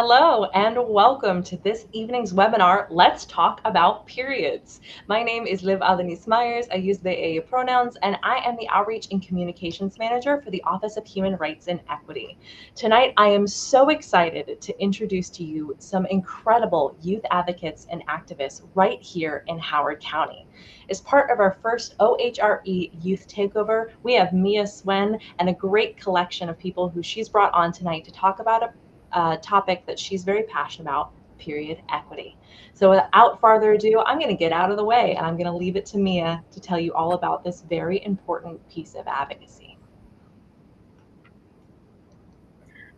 Hello and welcome to this evening's webinar, Let's Talk About Periods. My name is Liv Alanis Myers. I use they pronouns, and I am the Outreach and Communications Manager for the Office of Human Rights and Equity. Tonight, I am so excited to introduce to you some incredible youth advocates and activists right here in Howard County. As part of our first OHRE Youth Takeover, we have Mia Swen and a great collection of people who she's brought on tonight to talk about a topic that she's very passionate about, period equity. So without further ado, I'm going to get out of the way and I'm going to leave it to Mia to tell you all about this very important piece of advocacy.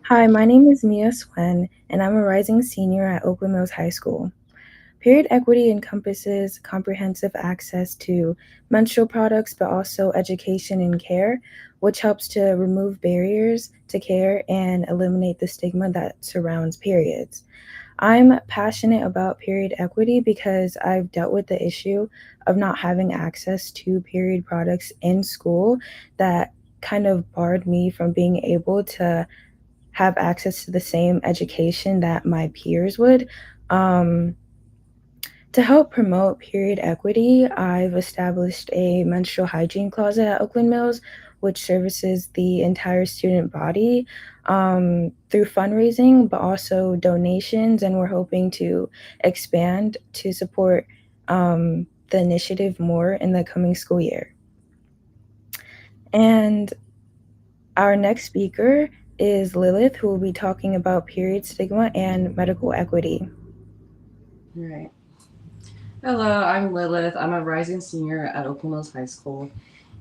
Hi, my name is Mia Swen, and I'm a rising senior at Oakland Mills High School. Period equity encompasses comprehensive access to menstrual products, but also education and care, which helps to remove barriers to care and eliminate the stigma that surrounds periods. I'm passionate about period equity because I've dealt with the issue of not having access to period products in school that kind of barred me from being able to have access to the same education that my peers would. Um, to help promote period equity, I've established a menstrual hygiene closet at Oakland Mills, which services the entire student body through fundraising, but also donations. And we're hoping to expand to support the initiative more in the coming school year. And our next speaker is Lilith, who will be talking about period stigma and medical equity. Right. Hello, I'm Lilith. I'm a rising senior at Oakland Mills High School.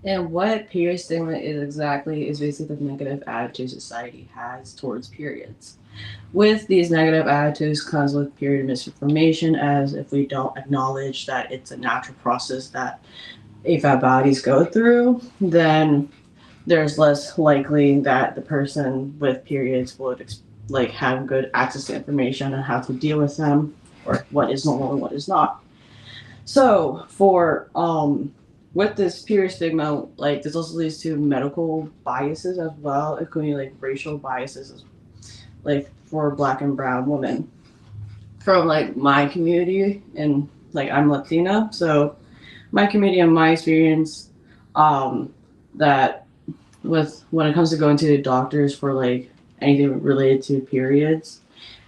And what period stigma is exactly is basically the negative attitude society has towards periods. With these negative attitudes comes with period misinformation, as if we don't acknowledge that it's a natural process that AFAB bodies go through, then there's less likely that the person with periods would have good access to information on how to deal with them or what is normal and what is not. So for with this period stigma, like this also leads to medical biases as well, including like racial biases, like for Black and Brown women. From like my community and like I'm Latina, so my community and my experience, that with when it comes to going to the doctors for like anything related to periods,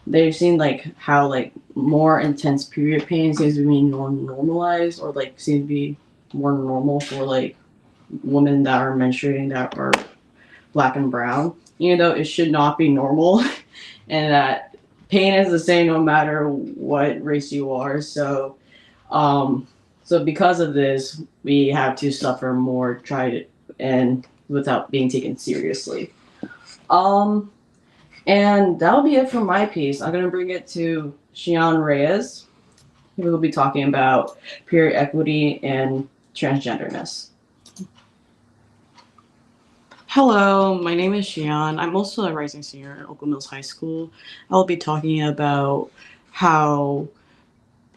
they've seen like how like more intense period pain seems to be more normalized or like seems to be more normal for like women that are menstruating that are Black and brown, even though it should not be normal, and that pain is the same no matter what race you are. Um, so because of this, we have to suffer more, try to, and without being taken seriously. Um, and that'll be it for my piece. I'm gonna bring it to Shion Reyes, who will be talking about period equity and transgenderness. Hello, my name is Shion. I'm also a rising senior at Oakland Mills High School. I'll be talking about how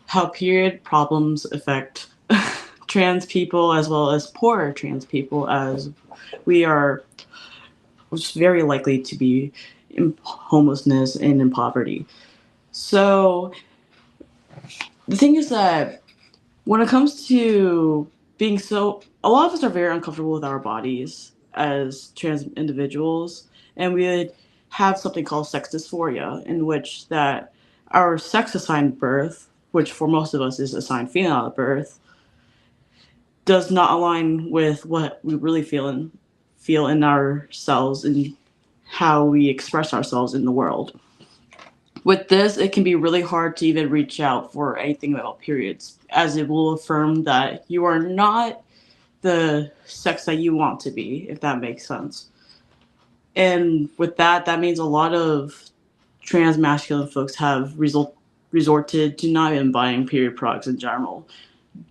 how period problems affect trans people as well as poorer trans people, as we are very likely to be in homelessness and in poverty. So the thing is that when it comes to a lot of us are very uncomfortable with our bodies as trans individuals, and we would have something called sex dysphoria, in which that our sex assigned birth, which for most of us is assigned female at birth, does not align with what we really feel in ourselves and how we express ourselves in the world. With this, it can be really hard to even reach out for anything about periods, as it will affirm that you are not the sex that you want to be, if that makes sense. And with that, that means a lot of trans masculine folks have resorted to not even buying period products in general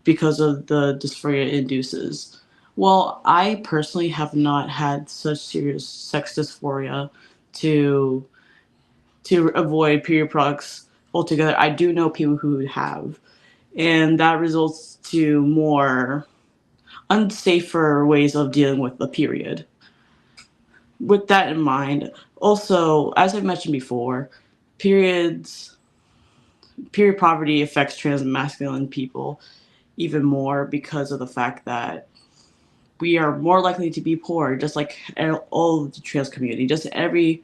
because of the dysphoria it induces. Well, I personally have not had such serious sex dysphoria to avoid period products altogether. I do know people who have, and that results to more unsafer ways of dealing with the period. With that in mind, also, as I mentioned before, periods period poverty affects trans masculine people even more because of the fact that we are more likely to be poor, just like all of the trans community. Just every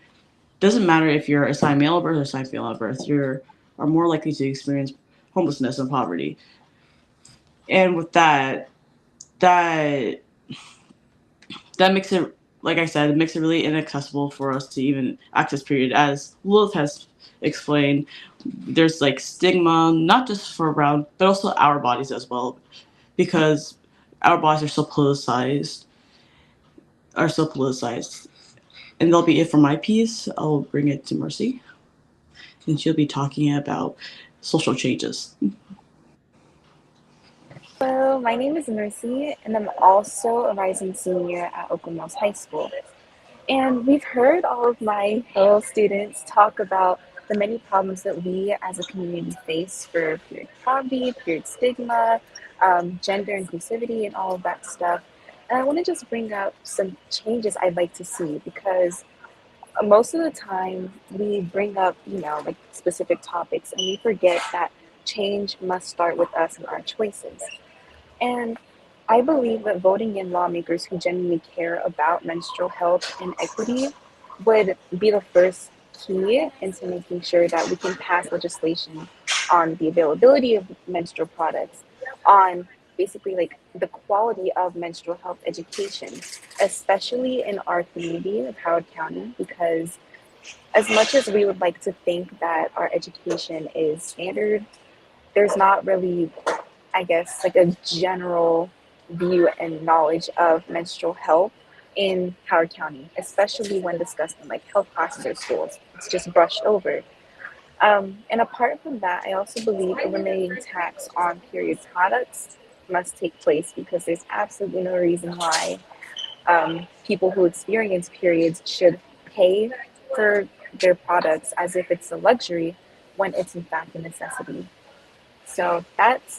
doesn't matter if you're assigned male at birth or assigned female at birth, you are more likely to experience homelessness and poverty. And with that that makes it, like I said, it makes it really inaccessible for us to even access period. As Lilith has explained, there's like stigma, not just for brown, but also our bodies as well, because our bodies are so politicized. And that'll be it for my piece. I'll bring it to Mercy, and she'll be talking about social changes. Hello, my name is Mercy, and I'm also a rising senior at Oakland Mills High School. And we've heard all of my fellow students talk about the many problems that we as a community face for period poverty, period stigma, gender inclusivity, and all of that stuff. And I want to just bring up some changes I'd like to see because most of the time we bring up, like specific topics and we forget that change must start with us and our choices. And I believe that voting in lawmakers who genuinely care about menstrual health and equity would be the first key into making sure that we can pass legislation on the availability of menstrual products, on basically like the quality of menstrual health education, especially in our community of Howard County, because as much as we would like to think that our education is standard, there's not really, I guess, like a general view and knowledge of menstrual health in Howard County, especially when discussed in like health classes or schools. It's just brushed over. And apart from that, I also believe eliminating tax on period products must take place because there's absolutely no reason why people who experience periods should pay for their products as if it's a luxury when it's in fact a necessity. So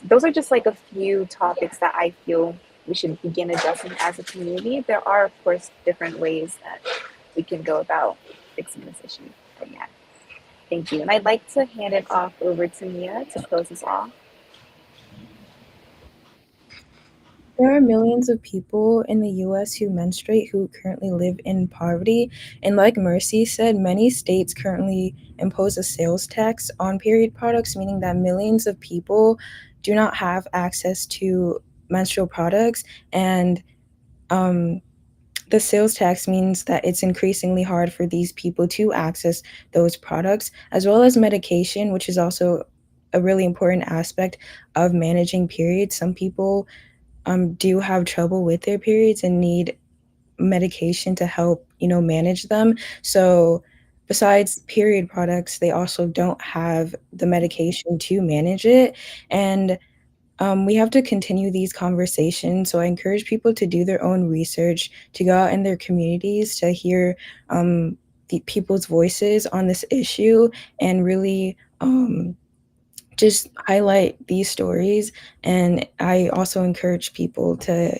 those are just like a few topics that I feel we should begin addressing as a community. There are of course different ways that we can go about fixing this issue. But yeah, thank you. And I'd like to hand it off over to Mia to close us off. There are millions of people in the US who menstruate who currently live in poverty. And like Mercy said, many states currently impose a sales tax on period products, meaning that millions of people do not have access to menstrual products. And um, the sales tax means that it's increasingly hard for these people to access those products, as well as medication, which is also a really important aspect of managing periods. Some people do have trouble with their periods and need medication to help, manage them. So besides period products, they also don't have the medication to manage it. And we have to continue these conversations. So I encourage people to do their own research, to go out in their communities, to hear the people's voices on this issue, and really just highlight these stories. And I also encourage people to